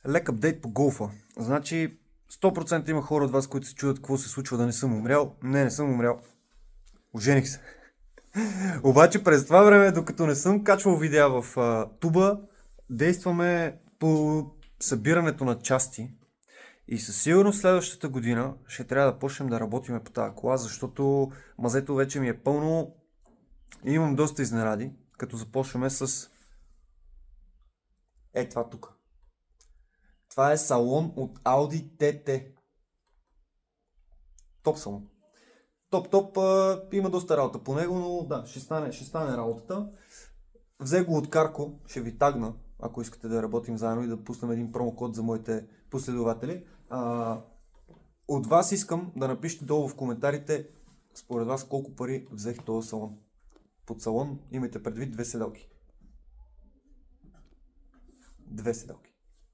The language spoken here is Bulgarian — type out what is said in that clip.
Лек апдейт по голфа. Значи 100% има хора от вас, които се чудят какво се случва да не съм умрял. Не съм умрял. Ожених се. Обаче през това време, докато не съм качвал видеа в туба, действаме по събирането на части. И със сигурност следващата година ще трябва да почнем да работим по тази кола, защото мазето вече ми е пълно и имам доста изненади, като започваме с това тук. Това е салон от Audi TT. Топ салон. Топ, има доста работа по него, но да, ще стане работата. Взе го от Карко, ще ви тагна, ако искате да работим заедно и да пуснем един промокод за моите последователи. От вас искам да напишете долу в коментарите, според вас колко пари взех този салон. Под салон имайте предвид две седалки. Две седалки.